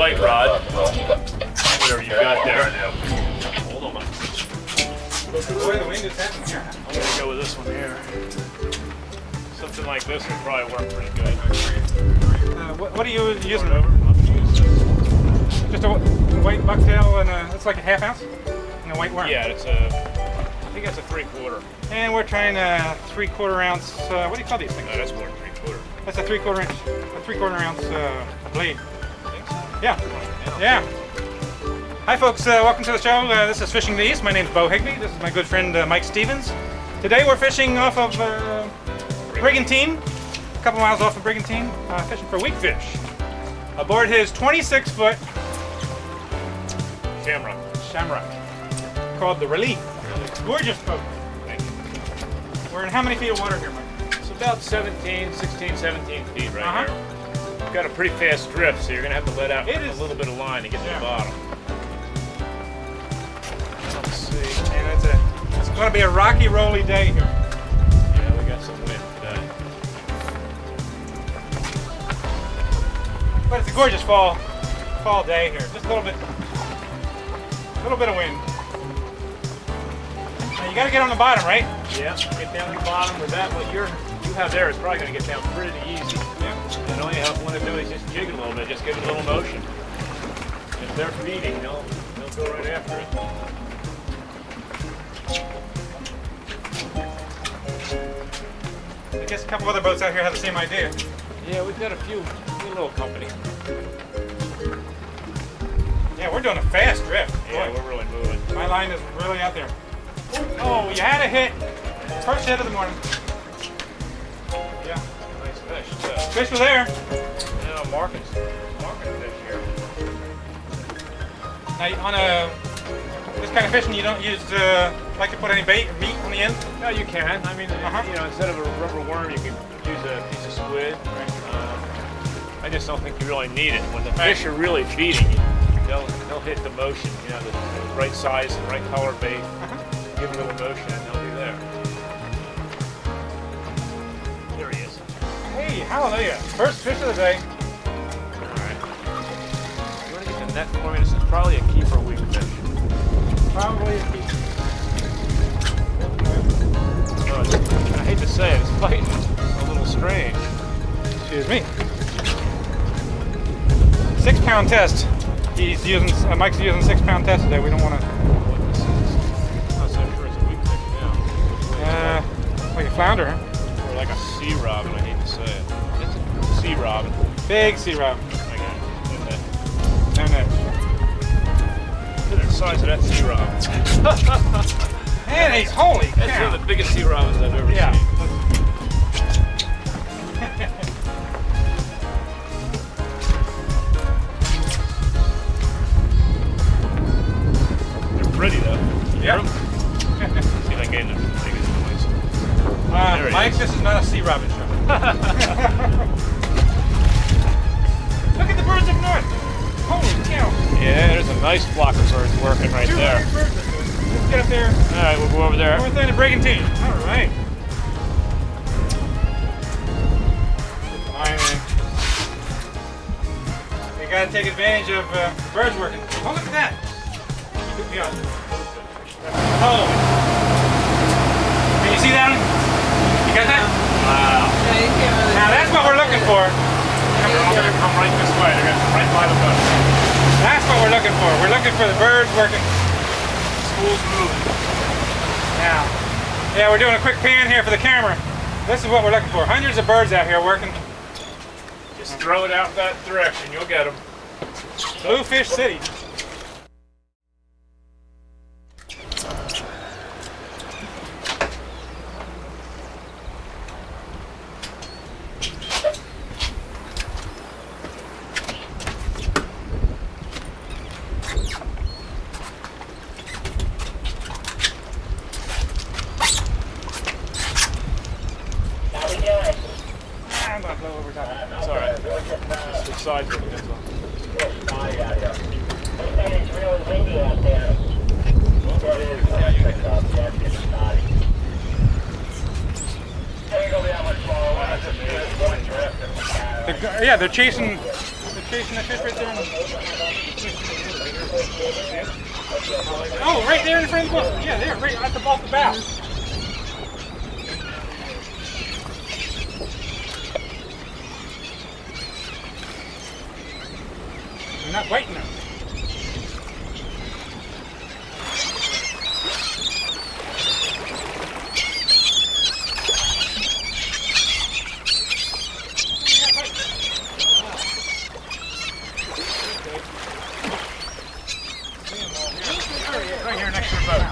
light rod, whatever you've got there. Hold on. Boy, the wind is happening here. I'm gonna go with this one here. Something like this would probably work pretty good. What are you using? Over. Just a white bucktail and it's like a ½ ounce? And a white worm? Yeah, I think that's a 3/4. And we're trying a 3/4 ounce, what do you call these things? No, that's more than 3/4. That's a 3/4 inch, a 3/4 ounce blade. I think so. Yeah, yeah. Hi folks, welcome to the show. This is Fishing the East. My name's Bo Higbee. This is my good friend Mike Stevens. Today we're fishing off of Brigantine, a couple miles off of Brigantine, fishing for weakfish. Aboard his 26-foot Shamrock, called the Relief. Gorgeous boat. We're in how many feet of water here, Mike? It's about 16, 17 feet right here. We've got a pretty fast drift, so you're going to have to let out a little bit of line to get to the bottom. Let's see. And it's going to be a rocky, rolly day here. Yeah, we got some wind today. But it's a gorgeous fall day here. Just a little bit of wind. Now you got to get on the bottom, right? Yeah, get down to the bottom with that. What you have there is probably going to get down pretty easy. Yeah. And all you want to do is just jig it a little bit, just give it a little motion. If they're feeding, they'll go right after it. I guess a couple other boats out here have the same idea. Yeah, we've got a few little company. Yeah, we're doing a fast drift. Yeah, Boy, we're really moving. my line is really out there. Oh, you had a hit. First hit of the morning. Yeah. Nice fish. Fish were there. Yeah, marking fish here. Now, on this kind of fishing, you don't use like to put any bait or meat on the end? No, you can. I mean, you know, instead of a rubber worm, you can use a piece of squid. I just don't think you really need it. When the fish are really feeding, they'll hit the motion. You know, the right size and right color bait. Give it a little motion, and they'll be there. There he is. Hey, hallelujah! First fish of the day. All right. You want to get the net for me? This is probably a keeper weakfish. Probably a keeper. I hate to say it, it's fighting a little strange. Excuse me. 6-pound test. He's using. Mike's using 6-pound test today. We don't want to. I'm not so sure it's a weakfish now. Like a flounder, huh? Or like a sea robin. I hate to say it. It's a sea robin. Big sea robin. I got it. No net. Look at the size of that sea robin. And he's holy cow. That's one of the biggest sea robins I've ever seen. Pretty though. Yeah. See if I can get the biggest noise. Mike, this is not a sea robin show. Look at the birds up north. Holy cow. Yeah, there's a nice flock of birds working right there. Birds. Let's get up there. All right, we'll go over there. North end of Brigantine. All right. Fine, man. You gotta take advantage of the birds working. Oh, look at that. Yeah. Oh. Can you see that? You got that? Wow. Now that's what we're looking for. They're all going to come right this way. They're going to come right by the boat. That's what we're looking for. We're looking for the birds working. School's moving. Now, yeah, we're doing a quick pan here for the camera. This is what we're looking for. Hundreds of birds out here working. Just throw it out that direction. You'll get them. Bluefish City. I'm gonna blow over top. It's all right. Switch sides with it. It's really windy out there. Yeah, they're chasing the fish right there. Oh, right there in front of the boat. Yeah, there, right at the boat, the bow. They're not biting them. Right here next to the boat.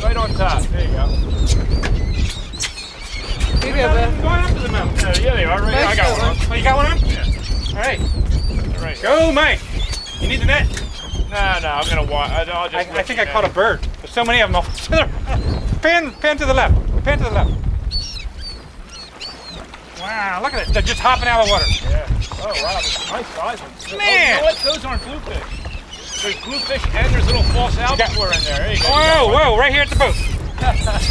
Right on top. There you go. Maybe going up to the mountain. Yeah, they are. Right. I got one on. Oh, you got one on? Yeah. All right. Right. Go, Mike. You need the net. No, I'm gonna watch. I think I caught a bird. There's so many of them. Pan to the left. Pan to the left. Wow, look at it. They're just hopping out of the water. Yeah. Oh wow, that's nice size ones. Man. Oh, you know what? Those aren't bluefish. There's bluefish and there's little false albacore in there. There you go. Whoa, right here at the boat.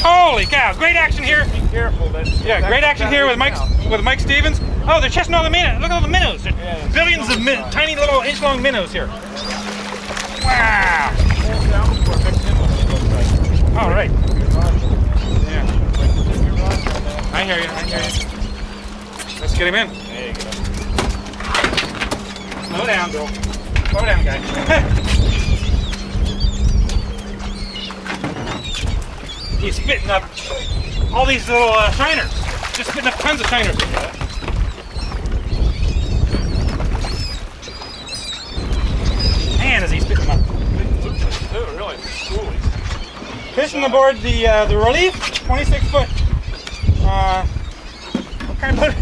Holy cow! Great action here. Be careful. Yeah, great action here with Mike Stevens. Oh, they're chasing all the minnows. Look at all the minnows. There's billions of tiny little inch-long minnows here. Wow. All right. Yeah. I hear you. Let's get him in. There you go. Slow down, Bill. Slow down, guy. He's spitting up all these little shiners. Just spitting up tons of shiners. Man, is he spitting them up. They're really cool. Fishing aboard the Relief, 26-foot. What kind of boat?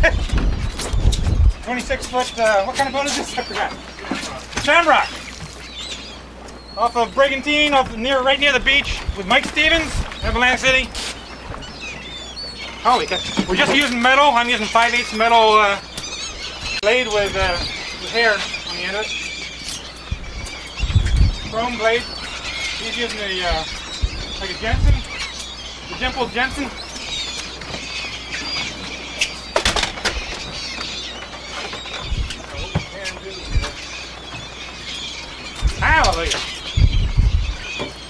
26-foot. What kind of boat is this? I forgot. Shamrock. Off of Brigantine, right near the beach, with Mike Stevens, Atlantic City. Holy cow! We're just using metal. I'm using 5/8 metal blade with hair on the end of it. Chrome blade. He's using like a Jensen, the Jemple Jensen. Hallelujah.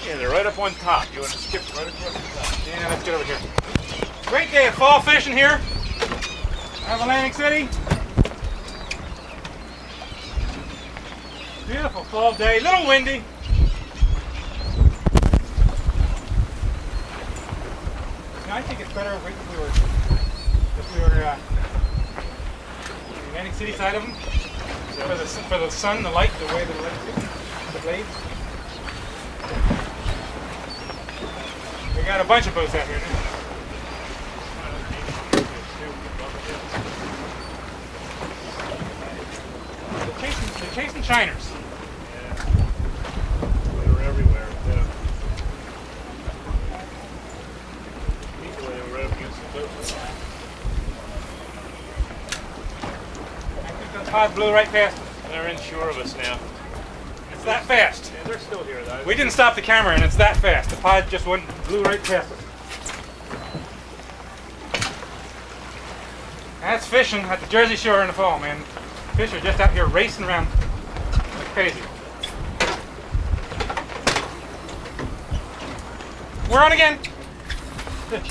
Yeah, they're right up on top. You want to skip right across the top. Yeah, let's get over here. Great day of fall fishing here at Atlantic City. Beautiful fall day, a little windy. Now, I think it's better if we were the Atlantic City side of them for the sun, the light, the way the light is, the blades. We got a bunch of boats out here now. They're chasing shiners. Yeah. They're everywhere. People are right up against the boat. I think the pod blew right past us. They're inshore of us now. It's that fast. Yeah, they're still here though. We didn't stop the camera and it's that fast. The pod just blew right past us. That's fishing at the Jersey Shore in the fall, man. Fish are just out here racing around like crazy. We're on again. This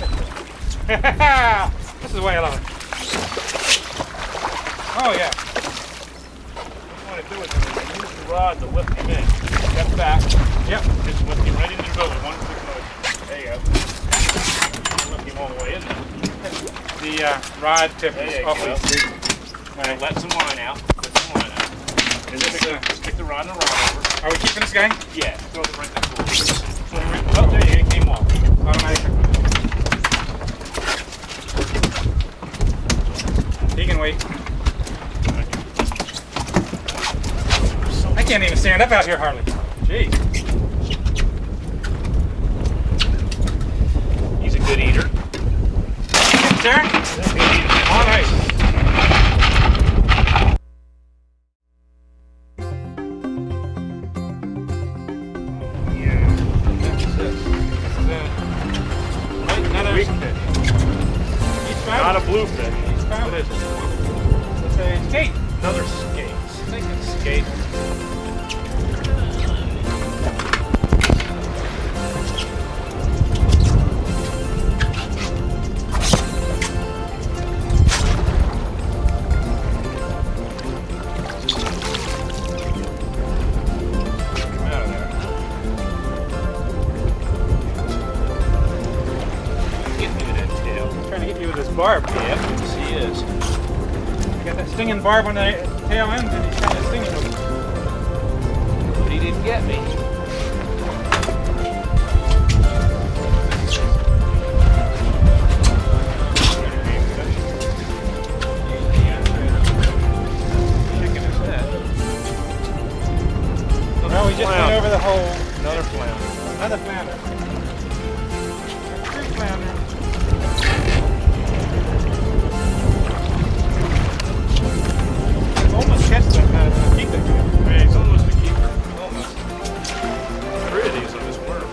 is the way I love it. Oh yeah. What you want to do is use the rod to lift him in. Step back. Yep. Just lift him right into the boat with one quick motion. There you go. Lift him all the way in there. The rod tip There is you awfully go. steep. Right. Let some line out. Let some line out. And then stick the rod in the rod over. Are we keeping this guy? Yeah. Throw it right in the pool. Oh, there you go. It came off. Automatic. He can wait. I can't even stand up out here hardly. Gee. He's a good eater. Sir? All right. Weakfish. Not a bluefish. What is it? It's a skate. Another skate. Thinking skate. barb. Yep, yes, he is. Got that stinging barb on the tail end, and he's kind of stinging with it. But he didn't get me. Well, we just went over the hole. Another flounder. Another flounder. Two flounder. Almost catch that keep it. Yeah, he's almost a keeper. Almost. 3 of these on this worm.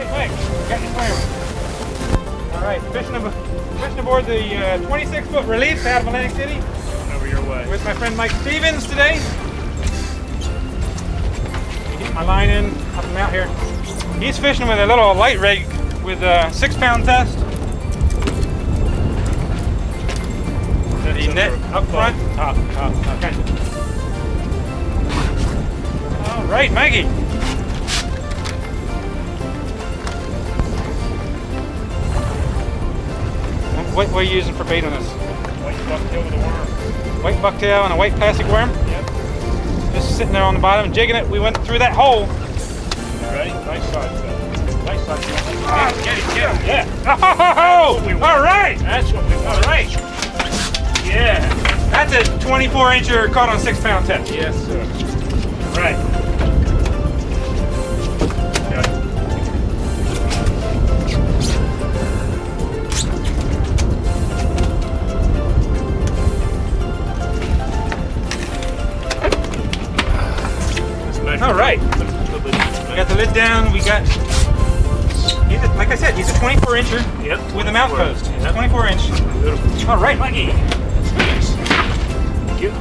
Hey, got your flounder. All right, fishing aboard the 26-foot relief out of Atlantic City Over your way. with my friend Mike Stevens today. Get my line in, up him out here. He's fishing with a little light rig with a 6-pound test. The net up front. Top. Okay. All right, Maggie. What are you using for bait on this? White bucktail with a worm. White bucktail and a white plastic worm? Yep. Just sitting there on the bottom, jigging it. We went through that hole. Ready? Nice size, though. Nice size. Get it. Yeah. Oh, all right. That's what we want. All right. Yeah. That's a 24-incher caught on a 6-pound test. Yes, sir. Right. All right. We got the lid down. We got, like I said, he's a 24-incher Yep. with a mouth post. Yep. 24-inch. Beautiful. All right, Mikey. Nice. Thank you.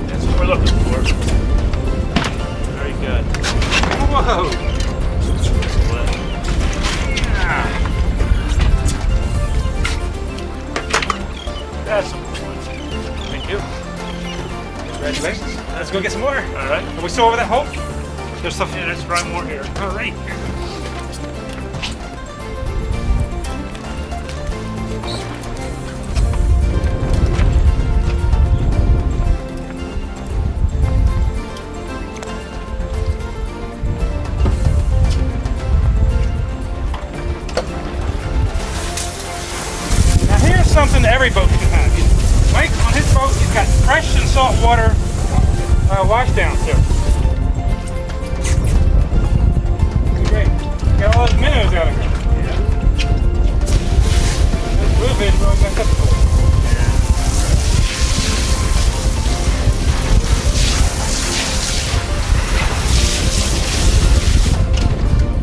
That's what we're looking for. Very good. Whoa. That's Thank you. Congratulations. Let's go get some more. All right. Are we still over that hole? There's stuff. Yeah, there's probably more here. All right. Now here's something every boat can have. Mike, on his boat, he's got fresh and salt water wash down too. Great. Got all those minnows out of here. Yeah. This bluefish really messed up the boat.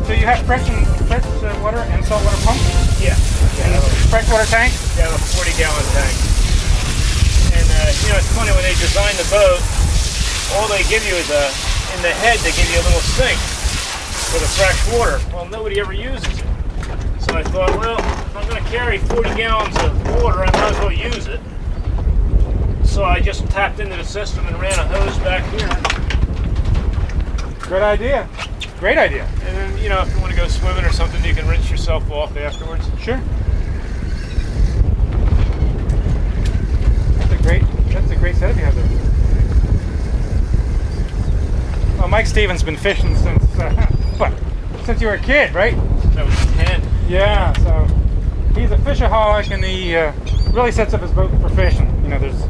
So you have fresh water and salt water pump? Yeah. And a freshwater tank? They have a 40-gallon tank. And, you know, it's funny, when they design the boat, all they give you is in the head, they give you a little sink for the fresh water. Well, nobody ever uses it. So I thought, well, if I'm going to carry 40 gallons of water, I might as well use it. So I just tapped into the system and ran a hose back here. Good idea. Great idea. And then, you know, if you want to go swimming or something, you can rinse yourself off afterwards. Sure. That's a great setup you have there. Well, Mike Stevens been fishing since since you were a kid, right? That was 10. Yeah. So he's a fishaholic, and he really sets up his boat for fishing. You know, there's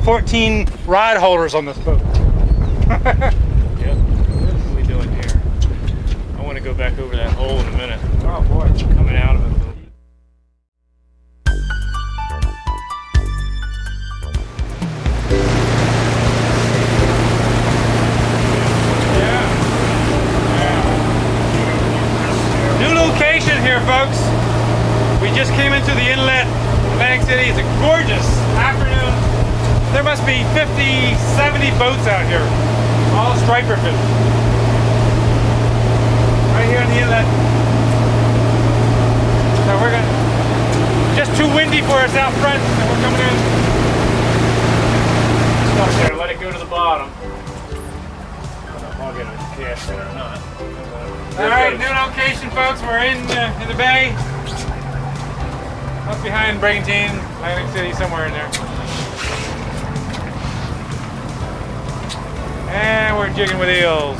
14 rod holders on this boat. Yep. What are we doing here? I want to go back over that hole in a minute. Oh boy. Coming out of it. Here, folks. We just came into the inlet, Atlantic City. It's a gorgeous afternoon. There must be 50, 70 boats out here, all striper fishing. Right here in the inlet. So we're gonna, just too windy for us out front, and we're coming in. Stop There, let it go to the bottom. I'll get a cast in or not. All right, new location, folks. We're in the bay, up behind Brigantine, Atlantic City, somewhere in there. And we're jigging with eels.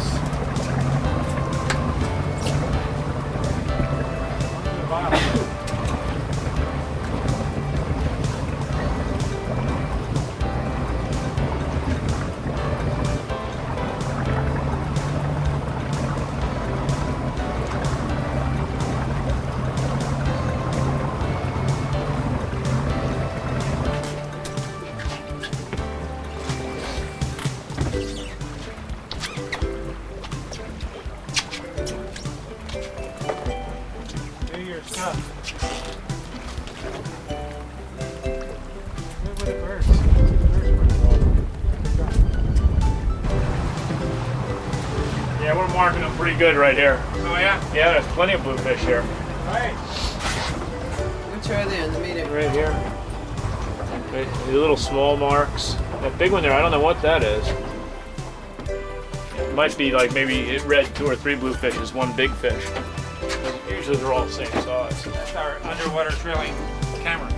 Yeah, we're marking them pretty good right here. Oh yeah? Yeah, there's plenty of bluefish here. Right. Which are they in the medium? Right here. Right, the little small marks. That big one there, I don't know what that is. It might be like maybe it read 2 or 3 bluefish is one big fish. Usually they're all the same size. That's our underwater drilling camera.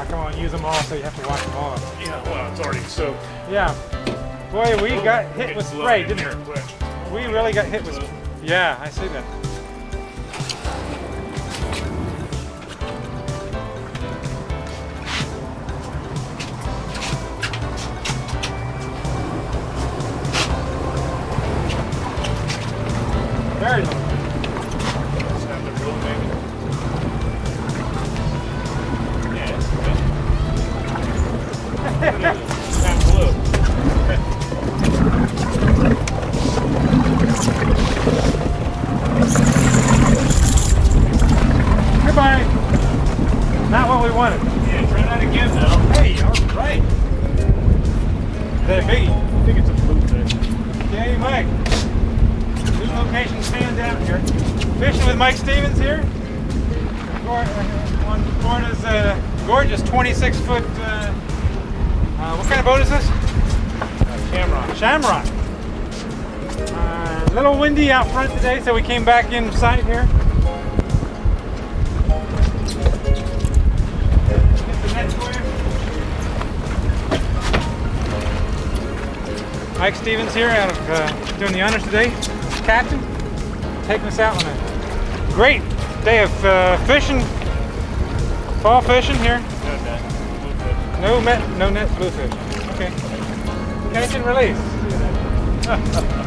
Come on, use them all, so you have to wash them all up. Yeah, well, it's already soaked. Yeah. Boy, we got hit with spray, didn't we? We really got hit with spray. Yeah, I see that. Very low. It's time to drill, maybe. Yeah, it's good. It's not blue. Goodbye. Not what we wanted. Yeah, try that again now. Hey, all right. Is that a biggie? I think it's a bluefish. Okay, Mike. New location stand down here. Fishing with Mike Stevens here. On Florida's gorgeous 26-foot. What kind of boat is this? Shamrock. Shamrock. A little windy out front today, so we came back in sight here. Get the net for you. Mike Stevens here, out of doing the honors today. Captain, taking us out on a great day of fishing, fall fishing here. No net bluefish. Okay. Catch and release.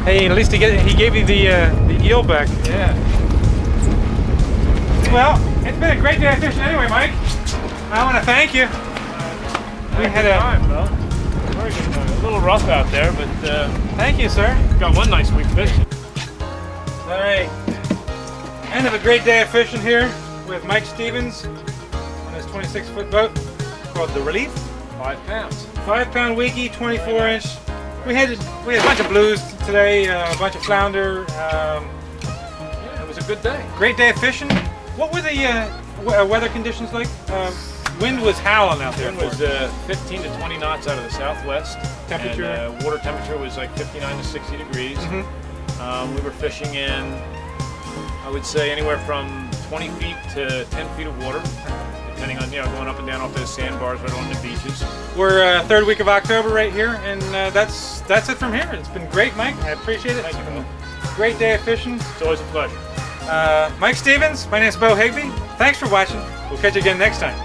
Hey, at least he gave you the eel back. Yeah. Well, it's been a great day of fishing anyway, Mike. I want to thank you. We had a time, though. Very good time. A little rough out there, but thank you, sir. got one nice week fishing. All right. End of a great day of fishing here with Mike Stevens on his 26-foot boat called the Relief. 5 pounds. 5-pound weekie, 24-inch. We had a bunch of blues today, a bunch of flounder. Yeah, it was a good day. Great day of fishing. What were the weather conditions like? Wind was howling out there. Wind was 15 to 20 knots out of the southwest. Temperature? And, water temperature was like 59 to 60 degrees. Mm-hmm. We were fishing in, I would say, anywhere from 20 feet to 10 feet of water, depending on, going up and down off those sandbars right on the beaches. We're third week of October right here, and that's it from here. It's been great, Mike. I appreciate it. Thank you, Bo. Great day of fishing. It's always a pleasure. Mike Stevens, my name's Bo Higbee. Thanks for watching. We'll catch you again next time.